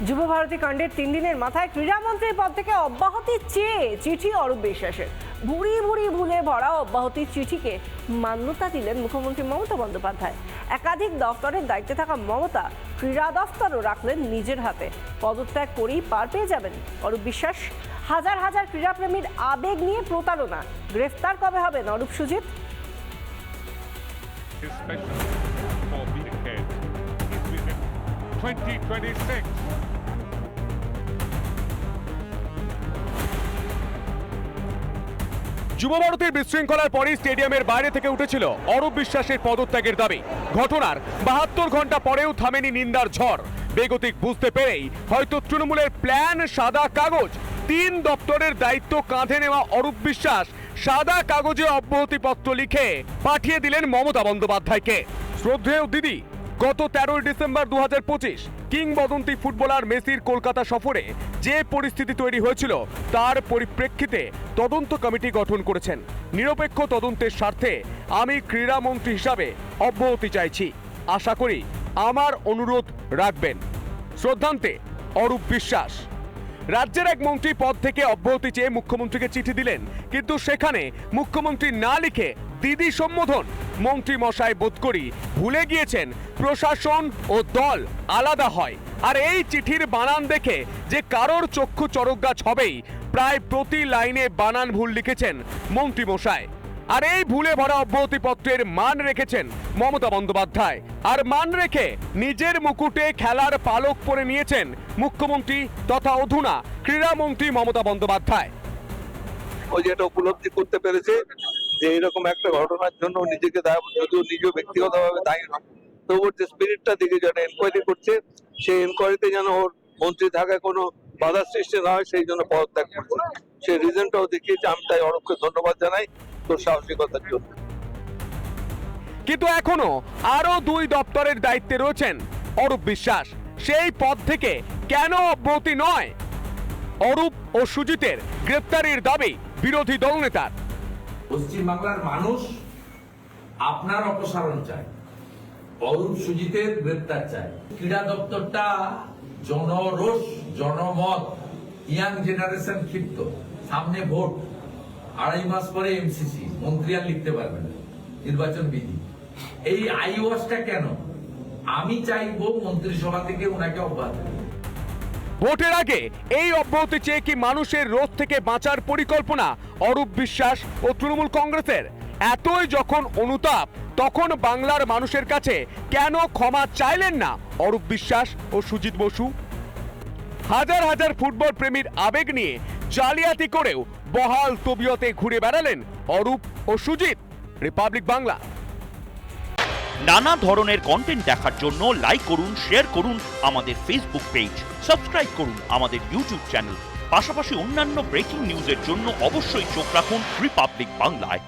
যুবভারতী কাণ্ডের 3 দিনের মাথায় ক্রীড়ামন্ত্রীর পদ থেকে অব্যাহতি চেয়ে চিঠি অরূপ বিশ্বাসের। ভুরি ভুরি ভুলে ভরা অব্যাহতির চিঠিকে মান্যতা দিলেন মুখ্যমন্ত্রী মমতা বন্দ্যোপাধ্যায়। একাধিক দফতরের দায়িত্বে থাকা মমতা ক্রীড়া দফতরও রাখলেন নিজের হাতে। পদত্যাগ করেই পার পেয়ে যাবেন অরূপ বিশ্বাস। হাজার হাজার ক্রীড়াপ্রেমীর আবেগ নিয়ে প্রতারণা। গ্রেফতার কবে হবেন অরূপ সুজিত? যুবভারতীর বিশৃঙ্খলার পরই স্টেডিয়ামের বাইরে থেকে উঠেছিল অরূপ বিশ্বাসের পদত্যাগের দাবি। ঘটনার 72 ঘন্টা পরেও থামেনি নিন্দার ঝড়। বেগতিক বুঝতে পেরেই হয়তো তৃণমূলের প্ল্যান সাদা কাগজ। 3 দপ্তরের দায়িত্ব কাঁধে নেওয়া অরূপ বিশ্বাস সাদা কাগজে অব্যাহতিপত্র লিখে পাঠিয়ে দিলেন মমতা বন্দ্যোপাধ্যায়কে। শ্রদ্ধেয় দিদি, গত 13 ডিসেম্বর 2025 কিংবদন্তি ফুটবলার মেসির কলকাতা সফরে যে পরিস্থিতি তৈরি হয়েছিল তার পরিপ্রেক্ষিতে তদন্ত কমিটি গঠন করেছেন। নিরপেক্ষ তদন্তের স্বার্থে আমি ক্রীড়ামন্ত্রী হিসাবে অব্যাহতি চাইছি। আশা করি আমার অনুরোধ রাখবেন। শ্রদ্ধান্তে অরূপ বিশ্বাস। রাজ্যের এক মন্ত্রী পদ থেকে অব্যাহতি চেয়ে মুখ্যমন্ত্রীকে চিঠি দিলেন, কিন্তু সেখানে মুখ্যমন্ত্রী না লিখে দিদি সম্বোধন। মন্ত্রী মশাই বোধ করি ভুলে গিয়েছেন প্রশাসন ও দল আলাদা হয়। আর এই চিঠির বানান দেখে যে কারোর চক্ষু চড়ক গাছ হবেই। প্রায় প্রতি লাইনে বানান ভুল লিখেছেন মন্ত্রী মশাই। আর এই ভুলে ভরা অব্যাহতিপত্রের মান রেখেছেন মমতা বন্দ্যোপাধ্যায়। আর মান রেখে নিজের মুকুটে খেলার পালক পরে নিয়েছেন মুখ্যমন্ত্রী তথা অধুনা ক্রীড়ামন্ত্রী মমতা বন্দ্যোপাধ্যায়। ও যেটা উপলব্ধি করতে পেরেছে যে এরকম একটা ঘটনার জন্য নিজেকে যদিও নিজ ব্যক্তিগতভাবে দায়ী নয়, তো ওর যে স্পিরিটটা দিকে যেটা এনকোয়ারি করছে, সেই এনকোয়ারিতে যেন ওর মন্ত্রী থাকায় কোনো বাধা সৃষ্টি না হয়, সেই জন্য পদত্যাগ করছে। সেই রিজনটাও দেখিয়েছে। আমি তাই অরূপকে ধন্যবাদ জানাই তোর সাহসিকতার জন্য। কিন্তু এখনো আরো 2 দপ্তরের দায়িত্বে রয়েছেন অরূপ বিশ্বাস। সেই পদ থেকে কেন অব্যাহতি নয়? অরূপ ও সুজিতের গ্রেপ্তারের দাবি বিরোধী দলনেতার। পশ্চিমবাংলার মানুষ আপনার অপসারণ চায়, অরূপ সুজিতের গ্রেপ্তার চায়। ক্রীড়া দপ্তরটা জনরোষ, জনমত, ইয়াং জেনারেশন ক্ষিপ্ত। সামনে ভোট, 2.5 মাস পরে এমসিসি, মন্ত্রী আর লিখতে পারবেন না, নির্বাচন বিধি। এই আইওয়াসটা কেন? আমি চাইবো মন্ত্রিসভা থেকে ওনাকে অব্যাহতি। ভোটের আগে এই অব্যাহতি চেয়ে কি মানুষের রোষ থেকে বাঁচার পরিকল্পনা অরূপ বিশ্বাস ও তৃণমূল কংগ্রেসের? এতই যখন অনুতাপ, তখন বাংলার মানুষের কাছে কেন ক্ষমা চাইলেন না অরূপ বিশ্বাস ও সুজিত বসু? হাজার হাজার ফুটবল প্রেমীর আবেগ নিয়ে জালিয়াতি করেও বহাল তবিয়তে ঘুরে বেড়ালেন অরূপ ও সুজিত। রিপাবলিক বাংলা। নানা ধরনের কন্টেন্ট দেখার জন্য লাইক করুন, শেয়ার করুন আমাদের ফেসবুক পেজ, সাবস্ক্রাইব করুন আমাদের ইউটিউব চ্যানেল। পাশাপাশি অন্যান্য ব্রেকিং নিউজের জন্য অবশ্যই চোখ রাখুন রিপাবলিক বাংলায়।